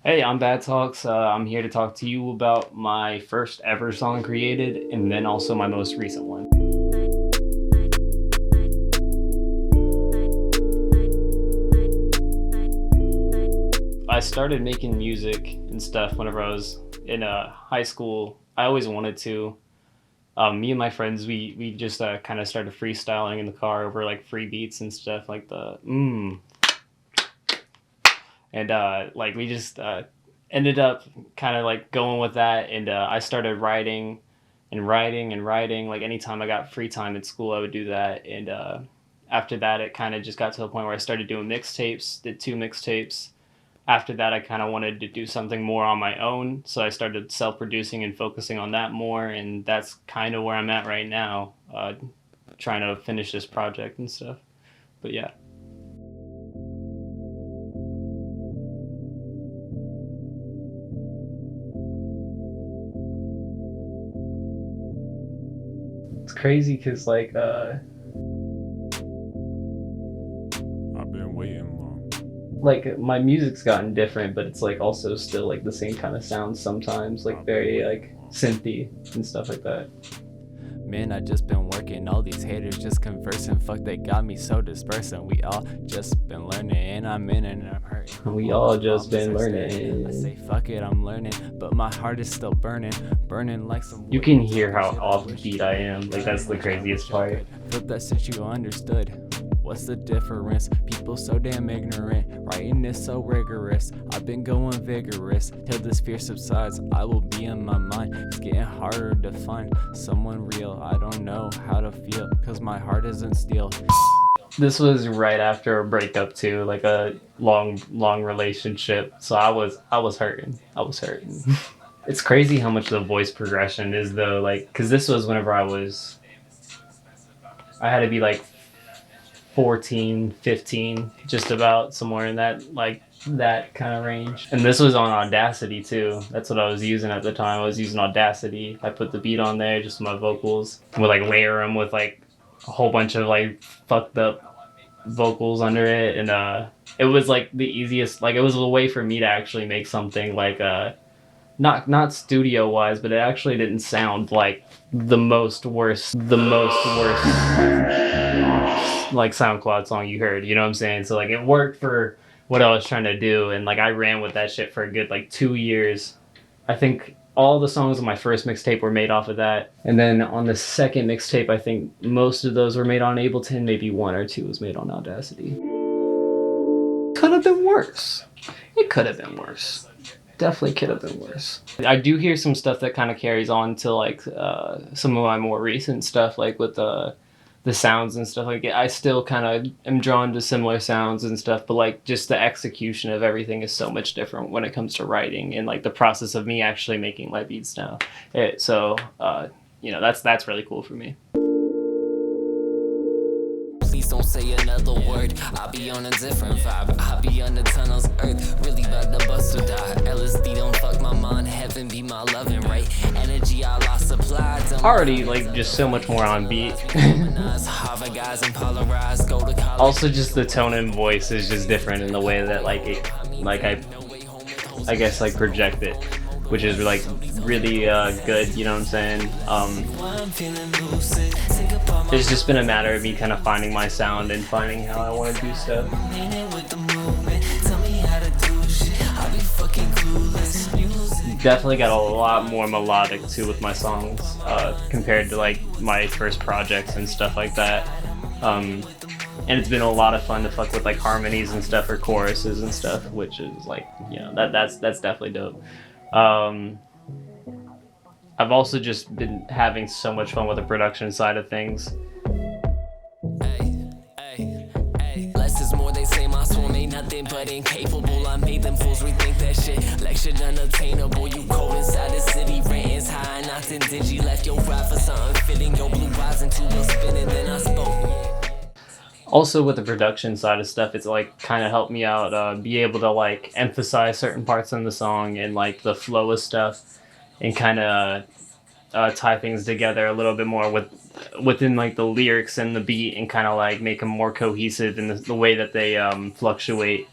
Hey, I'm Bad Talks. I'm here to talk to you about my first ever song created and then also my most recent one. I started making music and stuff whenever I was in high school. I always wanted to. Me and my friends, we just kind of started freestyling in the car over like free beats and stuff like the and like we just ended up kind of like going with that, and I started writing and writing and writing. Like anytime I got free time at school, I would do that, and after that it kind of just got to the point where I started doing mixtapes, did two mixtapes. After that, I kind of wanted to do something more on my own, so I started self-producing and focusing on that more, and that's kind of where I'm at right now, trying to finish this project and stuff. But yeah. It's crazy because I've been waiting long. like my music's gotten different, but it's like also still like the same kind of sounds sometimes, like very like synthy and stuff like that. Man, I just been working, all these haters just conversing. Fuck, they got me so dispersing. We all just been learning, and I'm in and I'm hurting. We all just been learning. I say fuck it, I'm learning, but my heart is still burning, burning like some. You can hear how off beat I am. Like that's the craziest part. Flip that since you understood. What's the difference? People so damn ignorant. Writing is so rigorous. I've been going vigorous. Till this fear subsides, I will be in my mind. It's getting harder to find someone real. I don't know how to feel, cause my heart isn't steel. This was right after a breakup too, like a long relationship. So I was hurting. I was hurting. It's crazy how much the voice progression is though, like, cause this was whenever I had to be like 14, 15, just about somewhere in that like that kind of range. And this was on Audacity too. That's what I was using at the time. I was using Audacity. I put the beat on there, just my vocals. Would like layer them with like a whole bunch of like fucked up vocals under it, and it was like the easiest. Like it was a way for me to actually make something like not studio wise, but it actually didn't sound like the most worst like SoundCloud song you heard, you know what I'm saying? So like it worked for what I was trying to do, and like I ran with that shit for a good like 2 years. I think all the songs on my first mixtape were made off of that, and then on the second mixtape I think most of those were made on Ableton. Maybe one or two was made on Audacity. Could have been worse. It could have been worse. Definitely could have been worse. I do hear some stuff that kind of carries on to like some of my more recent stuff, like with the sounds and stuff like it. I still kind of am drawn to similar sounds and stuff, but like just the execution of everything is so much different when it comes to writing and like the process of me actually making my beats now. That's really cool for me. Please don't say another word. I'll be on a different vibe. I'll be on the tunnel's earth. Really about to bust or die. LSD don't fuck my mind. Heaven be my loving, right? Energy I lost supply. Already like just so much more on beat. Also just the tone and voice is just different in the way that like it, like I guess like project it, which is like really good, you know what I'm saying? It's just been a matter of me kind of finding my sound and finding how I want to do stuff. Definitely got a lot more melodic too with my songs compared to like my first projects and stuff like that. And it's been a lot of fun to fuck with like harmonies and stuff or choruses and stuff, which is like, you know, that's definitely dope. I've also just been having so much fun with the production side of things. Less is more, they say my soul ain't nothing but incapable. I made them fools rethink that shit. Lectured unattainable. You cold inside the city, rent's high, knocked in dingy. Left your ride for something fitting. Your blue eyes into a spinning, then I spoke. Also with the production side of stuff, it's like kind of helped me out, be able to like emphasize certain parts in the song and like the flow of stuff, and kind of tie things together a little bit more within like the lyrics and the beat, and kind of like make them more cohesive in the way that they fluctuate.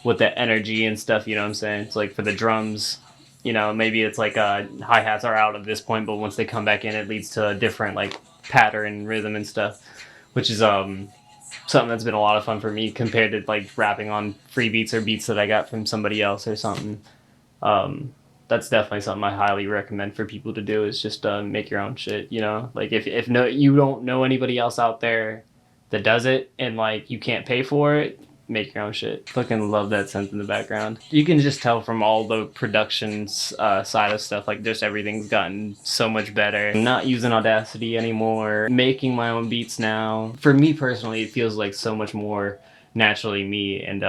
with the energy and stuff, you know what I'm saying? It's like for the drums, you know, maybe it's like hi-hats are out at this point, but once they come back in, it leads to a different like pattern, rhythm and stuff, which is something that's been a lot of fun for me compared to like rapping on free beats or beats that I got from somebody else or something. That's definitely something I highly recommend for people to do, is just make your own shit, you know? Like if no, you don't know anybody else out there that does it and like you can't pay for it, make your own shit. Fucking love that synth in the background. You can just tell from all the productions side of stuff, like just everything's gotten so much better. I'm not using Audacity anymore, making my own beats now. For me personally, it feels like so much more naturally me, and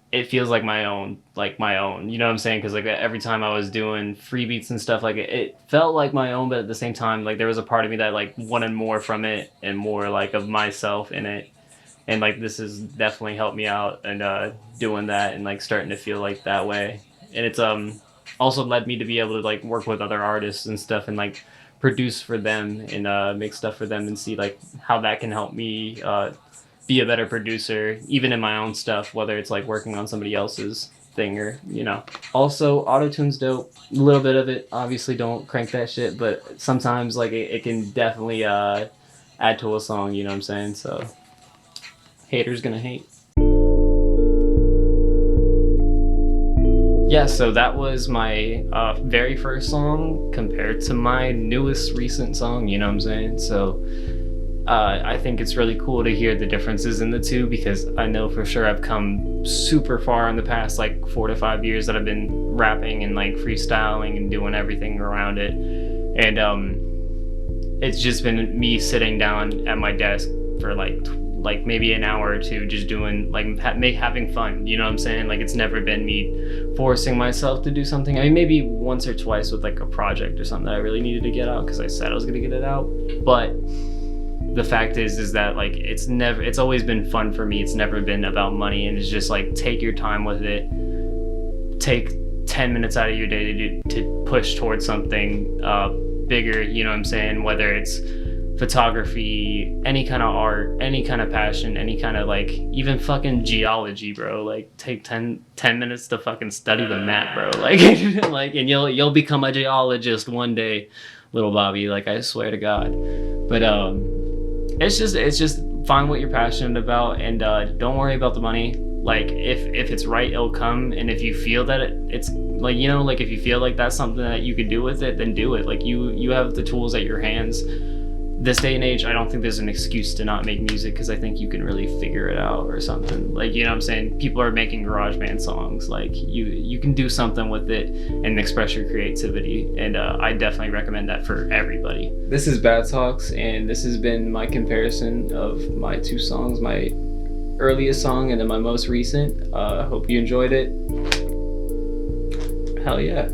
it feels like my own, you know what I'm saying? Because like every time I was doing free beats and stuff, like it felt like my own, but at the same time, like there was a part of me that like wanted more from it and more like of myself in it. And like this has definitely helped me out, and doing that and like starting to feel like that way. And it's also led me to be able to like work with other artists and stuff and like produce for them and make stuff for them and see like how that can help me be a better producer, even in my own stuff, whether it's like working on somebody else's thing or, you know. Also, autotune's dope. A little bit of it, obviously don't crank that shit, but sometimes like it can definitely add to a song, you know what I'm saying? So haters gonna hate. Yeah, so that was my very first song compared to my newest recent song, you know what I'm saying? So I think it's really cool to hear the differences in the two, because I know for sure I've come super far in the past like 4 to 5 years that I've been rapping and like freestyling and doing everything around it. And it's just been me sitting down at my desk for like maybe an hour or two just doing like having fun, you know what I'm saying? Like it's never been me forcing myself to do something. I mean, maybe once or twice with like a project or something that I really needed to get out because I said I was gonna get it out, but the fact is that like it's always been fun for me. It's never been about money, and it's just like take your time with it. Take 10 minutes out of your day to push towards something bigger, you know what I'm saying? Whether it's photography, any kind of art, any kind of passion, any kind of like even fucking geology, bro. Like take 10 minutes to fucking study the map, bro. Like and you'll become a geologist one day, little Bobby, like I swear to God. But it's just find what you're passionate about, and don't worry about the money. Like if it's right, it'll come. And if you feel that it's like, you know, like if you feel like that's something that you could do with it, then do it. Like you have the tools at your hands. This day and age, I don't think there's an excuse to not make music, because I think you can really figure it out or something. Like, you know what I'm saying? People are making GarageBand songs. Like you can do something with it and express your creativity. And I definitely recommend that for everybody. This is Bad Talks, and this has been my comparison of my two songs, my earliest song and then my most recent. Hope you enjoyed it. Hell yeah.